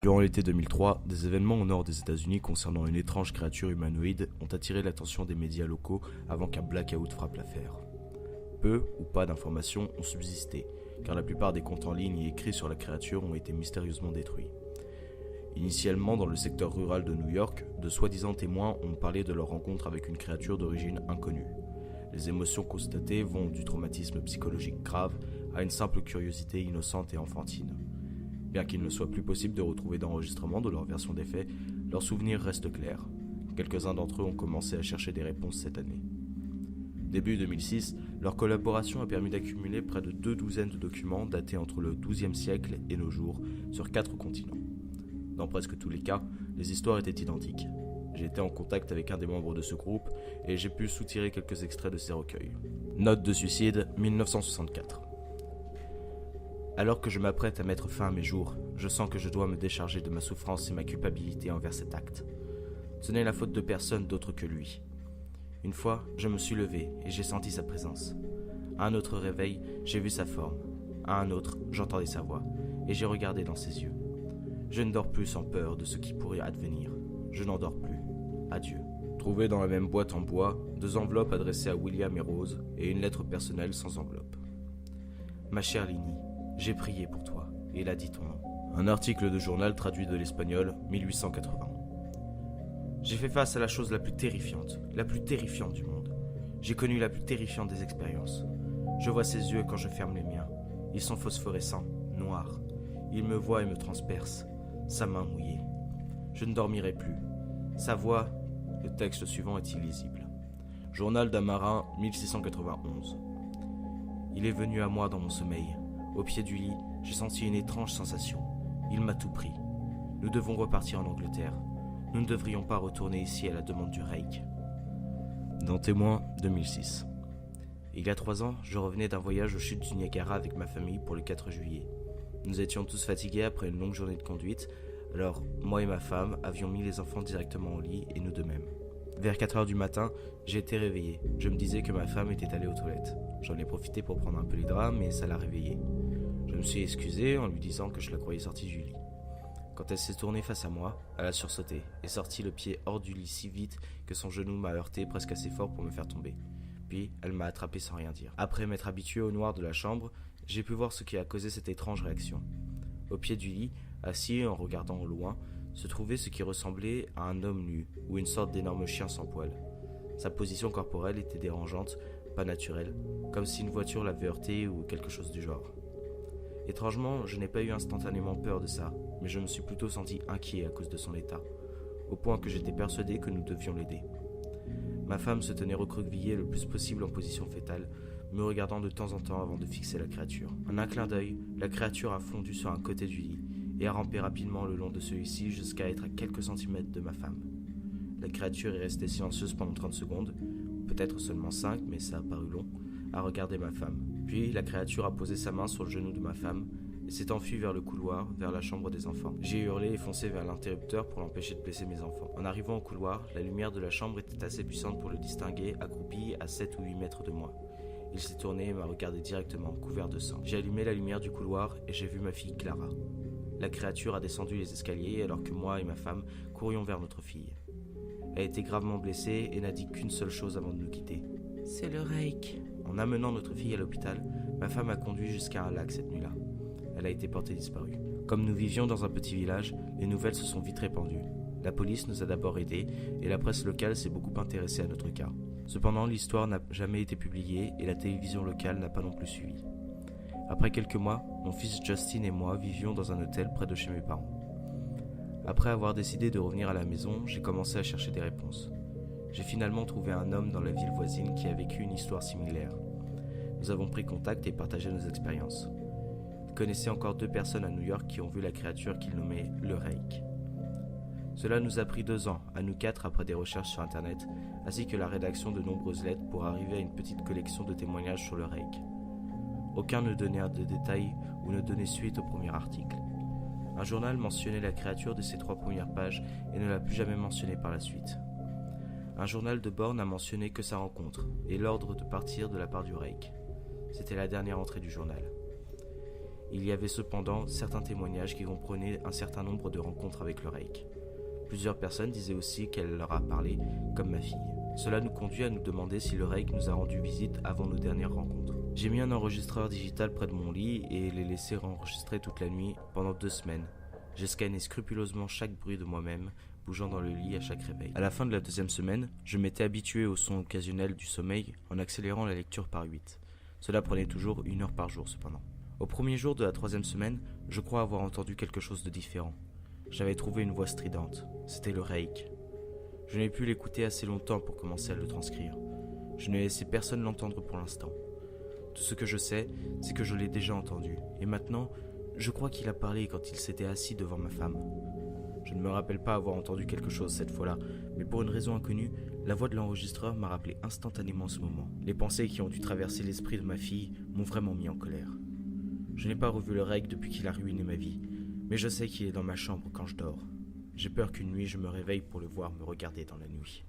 Durant l'été 2003, des événements au nord des États-Unis concernant une étrange créature humanoïde ont attiré l'attention des médias locaux avant qu'un blackout frappe l'affaire. Peu ou pas d'informations ont subsisté, car la plupart des comptes en ligne et écrits sur la créature ont été mystérieusement détruits. Initialement dans le secteur rural de New York, de soi-disant témoins ont parlé de leur rencontre avec une créature d'origine inconnue. Les émotions constatées vont du traumatisme psychologique grave à une simple curiosité innocente et enfantine. Bien qu'il ne soit plus possible de retrouver d'enregistrements de leur version des faits, leurs souvenirs restent clairs. Quelques-uns d'entre eux ont commencé à chercher des réponses cette année. Début 2006, leur collaboration a permis d'accumuler près de 2 douzaines de documents datés entre le XIIe siècle et nos jours, sur 4 continents. Dans presque tous les cas, les histoires étaient identiques. J'ai été en contact avec un des membres de ce groupe et j'ai pu soutirer quelques extraits de ces recueils. Note de suicide, 1964. Alors que je m'apprête à mettre fin à mes jours, je sens que je dois me décharger de ma souffrance et ma culpabilité envers cet acte. Ce n'est la faute de personne d'autre que lui. Une fois, je me suis levé et j'ai senti sa présence. À un autre réveil, j'ai vu sa forme. À un autre, j'entendais sa voix et j'ai regardé dans ses yeux. Je ne dors plus sans peur de ce qui pourrait advenir. Je n'en dors plus. Adieu. Trouvé dans la même boîte en bois, 2 enveloppes adressées à William et Rose et une lettre personnelle sans enveloppe. Ma chère Lini, j'ai prié pour toi, et il a dit ton nom. Un article de journal traduit de l'espagnol, 1880. J'ai fait face à la chose la plus terrifiante du monde. J'ai connu la plus terrifiante des expériences. Je vois ses yeux quand je ferme les miens. Ils sont phosphorescents, noirs. Il me voit et me transperce. Sa main mouillée. Je ne dormirai plus. Sa voix, le texte suivant est illisible. Journal d'un marin, 1691. Il est venu à moi dans mon sommeil. Au pied du lit, j'ai senti une étrange sensation. Il m'a tout pris. Nous devons repartir en Angleterre. Nous ne devrions pas retourner ici à la demande du Reich. Dans Témoin, 2006. Il y a 3 ans, je revenais d'un voyage aux chutes du Niagara avec ma famille pour le 4 juillet. Nous étions tous fatigués après une longue journée de conduite, alors moi et ma femme avions mis les enfants directement au lit et nous de même. Vers 4 heures du matin, j'ai été réveillé. Je me disais que ma femme était allée aux toilettes. J'en ai profité pour prendre un peu les draps, mais ça l'a réveillée. Je me suis excusé en lui disant que je la croyais sortie du lit. Quand elle s'est tournée face à moi, elle a sursauté et sorti le pied hors du lit si vite que son genou m'a heurté presque assez fort pour me faire tomber. Puis, elle m'a attrapé sans rien dire. Après m'être habitué au noir de la chambre, j'ai pu voir ce qui a causé cette étrange réaction. Au pied du lit, assis en regardant au loin, se trouvait ce qui ressemblait à un homme nu ou une sorte d'énorme chien sans poils. Sa position corporelle était dérangeante, pas naturelle, comme si une voiture l'avait heurté ou quelque chose du genre. Étrangement, je n'ai pas eu instantanément peur de ça, mais je me suis plutôt senti inquiet à cause de son état, au point que j'étais persuadé que nous devions l'aider. Ma femme se tenait recroquevillée le plus possible en position fétale, me regardant de temps en temps avant de fixer la créature. En un clin d'œil, la créature a fondu sur un côté du lit et a rampé rapidement le long de celui-ci jusqu'à être à quelques centimètres de ma femme. La créature est restée silencieuse pendant 30 secondes, peut-être seulement 5, mais ça a paru long, à regarder ma femme. Puis la créature a posé sa main sur le genou de ma femme et s'est enfuie vers le couloir, vers la chambre des enfants. J'ai hurlé et foncé vers l'interrupteur pour l'empêcher de blesser mes enfants. En arrivant au couloir, la lumière de la chambre était assez puissante pour le distinguer accroupi à 7 ou 8 mètres de moi. Il s'est tourné et m'a regardé directement, couvert de sang. J'ai allumé la lumière du couloir et j'ai vu ma fille Clara. La créature a descendu les escaliers alors que moi et ma femme courions vers notre fille. Elle était gravement blessée et n'a dit qu'une seule chose avant de nous quitter. C'est le Reich. En amenant notre fille à l'hôpital, ma femme a conduit jusqu'à un lac cette nuit-là. Elle a été portée disparue. Comme nous vivions dans un petit village, les nouvelles se sont vite répandues. La police nous a d'abord aidés et la presse locale s'est beaucoup intéressée à notre cas. Cependant, l'histoire n'a jamais été publiée et la télévision locale n'a pas non plus suivi. Après quelques mois, mon fils Justin et moi vivions dans un hôtel près de chez mes parents. Après avoir décidé de revenir à la maison, j'ai commencé à chercher des réponses. J'ai finalement trouvé un homme dans la ville voisine qui a vécu une histoire similaire. Nous avons pris contact et partagé nos expériences. Il connaissait encore 2 personnes à New York qui ont vu la créature qu'il nommait le Reich. Cela nous a pris 2 ans, à nous 4 après des recherches sur internet, ainsi que la rédaction de nombreuses lettres pour arriver à une petite collection de témoignages sur le Reich. Aucun ne donnait de détails ou ne donnait suite au premier article. Un journal mentionnait la créature de ses 3 premières pages et ne l'a plus jamais mentionné par la suite. Un journal de bord n'a mentionné que sa rencontre et l'ordre de partir de la part du Reich. C'était la dernière entrée du journal. Il y avait cependant certains témoignages qui comprenaient un certain nombre de rencontres avec le Reik. Plusieurs personnes disaient aussi qu'elle leur a parlé, comme ma fille. Cela nous conduit à nous demander si le Reik nous a rendu visite avant nos dernières rencontres. J'ai mis un enregistreur digital près de mon lit et l'ai laissé enregistrer toute la nuit pendant 2 semaines. J'ai scanné scrupuleusement chaque bruit de moi-même, bougeant dans le lit à chaque réveil. À la fin de la 2e semaine, je m'étais habitué au son occasionnel du sommeil en accélérant la lecture par 8. Cela prenait toujours 1 heure par jour cependant. Au premier jour de la 3e semaine, je crois avoir entendu quelque chose de différent. J'avais trouvé une voix stridente. C'était le Reik. Je n'ai pu l'écouter assez longtemps pour commencer à le transcrire. Je n'ai laissé personne l'entendre pour l'instant. Tout ce que je sais, c'est que je l'ai déjà entendu. Et maintenant, je crois qu'il a parlé quand il s'était assis devant ma femme. Je ne me rappelle pas avoir entendu quelque chose cette fois-là, mais pour une raison inconnue, la voix de l'enregistreur m'a rappelé instantanément ce moment. Les pensées qui ont dû traverser l'esprit de ma fille m'ont vraiment mis en colère. Je n'ai pas revu le Reik depuis qu'il a ruiné ma vie, mais je sais qu'il est dans ma chambre quand je dors. J'ai peur qu'une nuit je me réveille pour le voir me regarder dans la nuit.